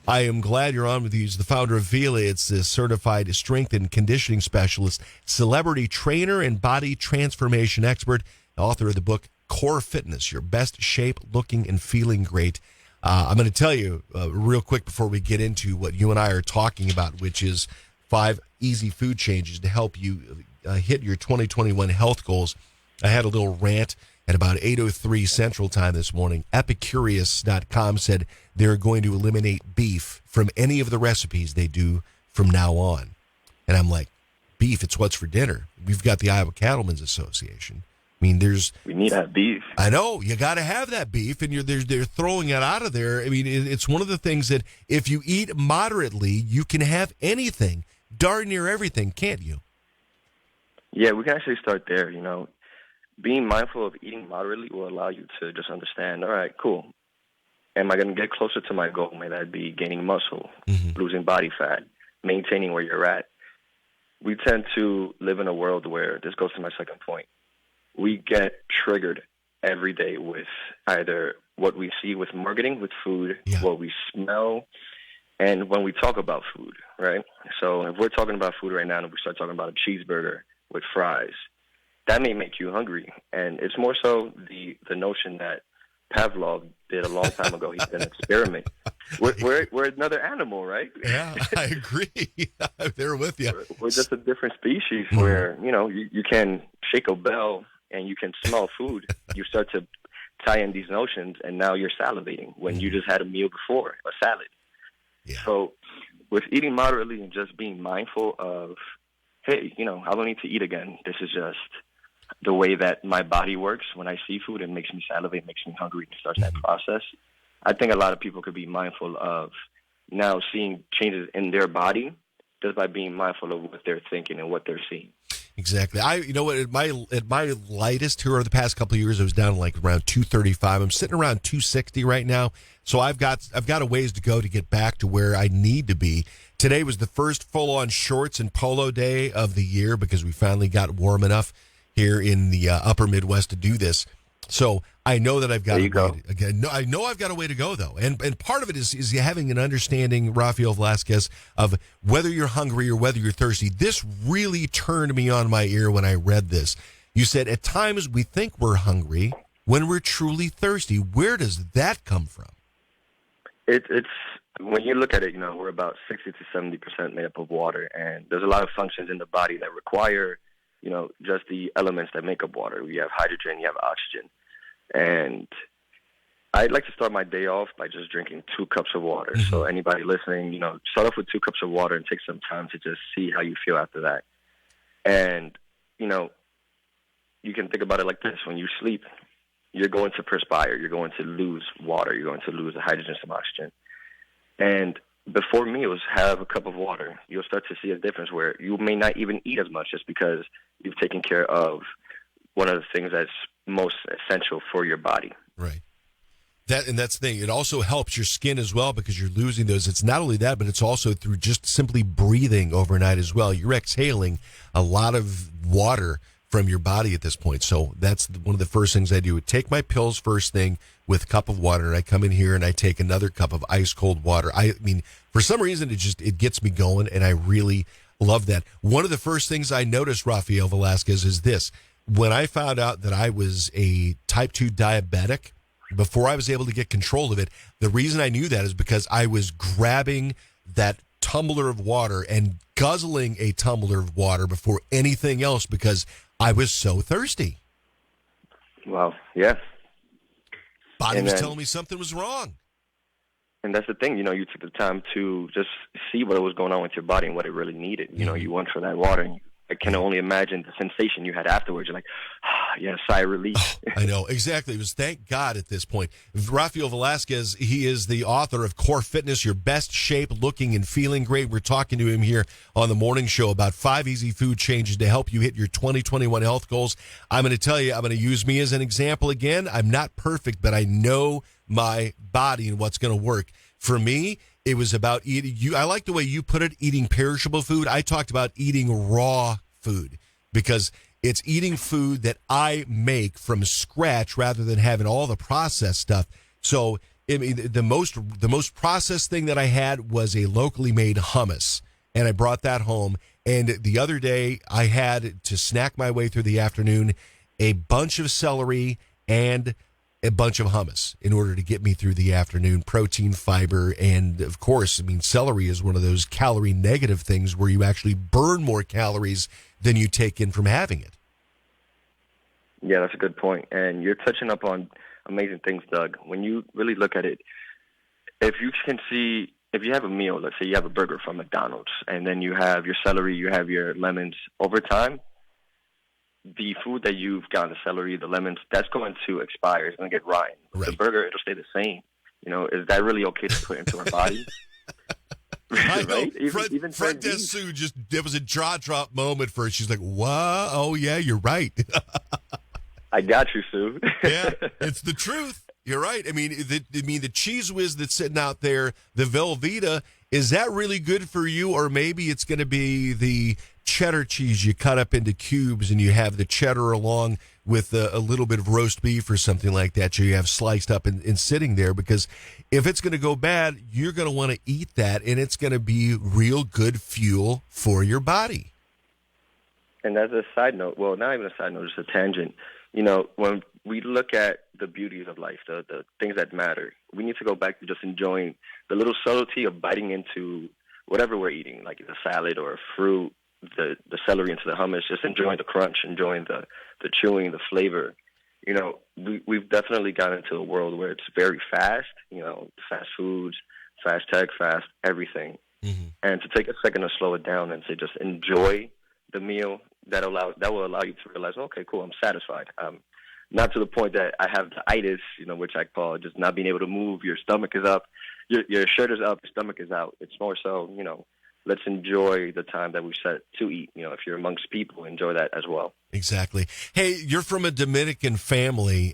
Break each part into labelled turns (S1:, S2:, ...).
S1: I am glad you're on with you. He's the founder of Vela. It's a certified strength and conditioning specialist, celebrity trainer, and body transformation expert, author of the book Core Fitness, Your Best Shape, Looking and Feeling Great. I'm going to tell you real quick before we get into what you and I are talking about, which is 5 easy food changes to help you hit your 2021 health goals. I had a little rant at about 8:03 Central Time this morning. Epicurious.com said they're going to eliminate beef from any of the recipes they do from now on. And I'm like, beef, it's what's for dinner. We've got the Iowa Cattlemen's Association. I mean, we
S2: need that beef.
S1: I know, you got to have that beef, and they're throwing it out of there. I mean, it's one of the things that if you eat moderately, you can have anything, darn near everything, can't you?
S2: Yeah, we can actually start there. Being mindful of eating moderately will allow you to just understand, all right, cool. Am I going to get closer to my goal? May that be gaining muscle, losing body fat, maintaining where you're at. We tend to live in a world where, this goes to my second point, we get triggered every day with either what we see with marketing, with food, what we smell, and when we talk about food, right? So if we're talking about food right now and we start talking about a cheeseburger with fries, that may make you hungry. And it's more so the notion that Pavlov did a long time ago. He did an experiment. We're another animal, right?
S1: Yeah, I agree. I'm there with you.
S2: We're just a different species where, you can shake a bell and you can smell food. You start to tie in these notions, and now you're salivating when you just had a meal before, a salad. Yeah. So with eating moderately and just being mindful of, hey, I don't need to eat again. This is just the way that my body works. When I see food, it makes me salivate, makes me hungry, and starts that process. I think a lot of people could be mindful of now seeing changes in their body just by being mindful of what they're thinking and what they're seeing.
S1: Exactly. At my lightest here over the past couple of years, I was down like around 235. I'm sitting around 260 right now. So I've got a ways to go to get back to where I need to be. Today was the first full-on shorts and polo day of the year because we finally got warm enough here in the upper Midwest to do this. So I know that I've got I know I've got a way to go, though. And part of it is having an understanding, Raphael Velasquez, of whether you're hungry or whether you're thirsty. This really turned me on my ear when I read this. You said, at times we think we're hungry when we're truly thirsty. Where does that come from?
S2: It's when you look at it, we're about 60 to 70% made up of water. And there's a lot of functions in the body that require, just the elements that make up water. You have hydrogen, you have oxygen. And I'd like to start my day off by just drinking 2 cups of water. So anybody listening, start off with 2 cups of water and take some time to just see how you feel after that. And, you can think about it like this. When you sleep, you're going to perspire. You're going to lose water. You're going to lose the hydrogen, some oxygen. And before meals, have a cup of water. You'll start to see a difference where you may not even eat as much just because you've taken care of one of the things that's most essential for your body.
S1: Right. That's the thing. It also helps your skin as well because you're losing those. It's not only that, but it's also through just simply breathing overnight as well. You're exhaling a lot of water from your body at this point. So that's one of the first things I do. I take my pills first thing with a cup of water, and I come in here and I take another cup of ice cold water. I mean, for some reason, it gets me going, and I really love that. One of the first things I noticed, Raphael Velasquez, is this. When I found out that I was a type 2 diabetic, before I was able to get control of it, the reason I knew that is because I was grabbing that tumbler of water and guzzling a tumbler of water before anything else because I was so thirsty.
S2: Well, yeah.
S1: Body was telling me something was wrong.
S2: And that's the thing, you took the time to just see what was going on with your body and what it really needed. You went for that water, and I can only imagine the sensation you had afterwards. You're like, sigh of relief.
S1: I know, exactly. It was thank God at this point. Raphael Velasquez, he is the author of Core Fitness, Your Best Shape, Looking and Feeling Great. We're talking to him here on the morning show about 5 easy food changes to help you hit your 2021 health goals. I'm going to tell you, I'm going to use me as an example again. I'm not perfect, but I know my body and what's going to work. For me, it was about eating. I like the way you put it, eating perishable food. I talked about eating raw food because it's eating food that I make from scratch rather than having all the processed stuff. So I mean, the most processed thing that I had was a locally made hummus, and I brought that home. And the other day, I had to snack my way through the afternoon a bunch of celery and a bunch of hummus in order to get me through the afternoon. Protein, fiber, and of course, I mean, celery is one of those calorie negative things where you actually burn more calories than you take in from having it.
S2: Yeah, that's a good point. And you're touching up on amazing things, Doug. When you really look at it, if you have a meal, let's say you have a burger from McDonald's, and then you have your celery, you have your lemons, over time, the food that you've gotten, the celery, the lemons, that's going to expire. It's going to get rotten.
S1: Right.
S2: The burger, it'll stay the same. Is that really okay to put into our body?
S1: I know.
S2: Right? Even
S1: Front desk Sue, there was a jaw drop moment for her. She's like, "What? Oh yeah, you're right."
S2: I got you, Sue.
S1: Yeah, it's the truth. You're right. I mean, the Cheese Whiz that's sitting out there, the Velveeta, is that really good for you? Or maybe it's going to be the cheddar cheese you cut up into cubes and you have the cheddar along with a little bit of roast beef or something like that you have sliced up and sitting there. Because if it's going to go bad, you're going to want to eat that, and it's going to be real good fuel for your body.
S2: And as a side note, well, not even a side note, just a tangent. When we look at the beauties of life, the things that matter, we need to go back to just enjoying the little subtlety of biting into whatever we're eating, like a salad or a fruit, the celery into the hummus, just enjoying the crunch, enjoying the chewing, the flavor. We've definitely gotten into a world where it's very fast, fast foods, fast tech, fast everything.
S1: Mm-hmm.
S2: And to take a second to slow it down and to just enjoy the meal, that will allow you to realize, okay, cool, I'm satisfied. Not to the point that I have the itis, which I call just not being able to move. Your stomach is up, your shirt is up, your stomach is out. It's more so, let's enjoy the time that we set to eat. If you're amongst people, enjoy that as well.
S1: Exactly. Hey, you're from a Dominican family,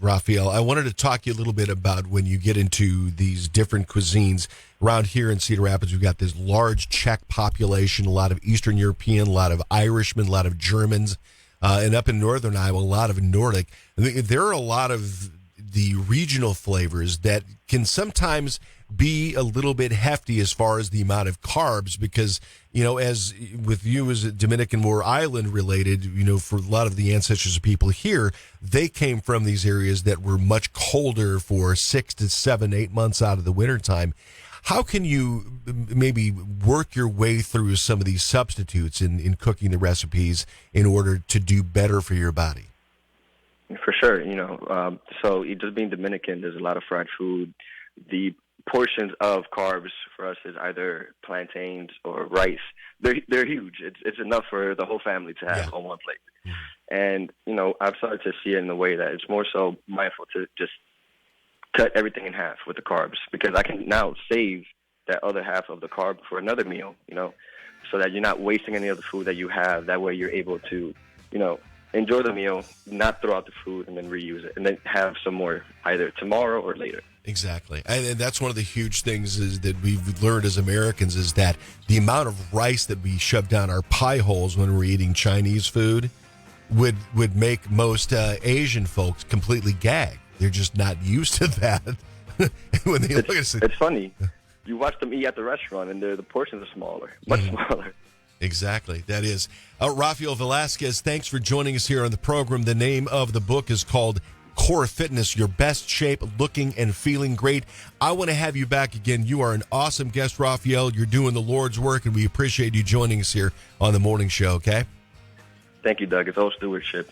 S1: Raphael. I wanted to talk to you a little bit about when you get into these different cuisines. Around here in Cedar Rapids, we've got this large Czech population, a lot of Eastern European, a lot of Irishmen, a lot of Germans, and up in northern Iowa, a lot of Nordic. I think there are a lot of the regional flavors that can sometimes be a little bit hefty as far as the amount of carbs, because, as with you as a Dominican, more island related, for a lot of the ancestors of people here, they came from these areas that were much colder for 6 to 7, 8 months out of the wintertime. How can you maybe work your way through some of these substitutes in cooking the recipes in order to do better for your body?
S2: For sure. So just being Dominican, there's a lot of fried food. The portions of carbs for us is either plantains or rice. They're huge. It's enough for the whole family to have on one plate. Mm-hmm. And, I've started to see it in a way that it's more so mindful to just cut everything in half with the carbs, because I can now save that other half of the carb for another meal, so that you're not wasting any of the food that you have. That way you're able to, enjoy the meal, not throw out the food, and then reuse it, and then have some more either tomorrow or later.
S1: Exactly. And that's one of the huge things is that we've learned as Americans is that the amount of rice that we shove down our pie holes when we're eating Chinese food would make most Asian folks completely gag. They're just not used to that. When they look at us,
S2: it's funny. You watch them eat at the restaurant, and the portions are smaller, much smaller.
S1: Exactly. That is. Raphael Velasquez, thanks for joining us here on the program. The name of the book is called Core Fitness, Your Best Shape, Looking and Feeling Great. I want to have you back again. You are an awesome guest, Raphael. You're doing the Lord's work, and we appreciate you joining us here on the morning show, okay?
S2: Thank you, Doug. It's all stewardship.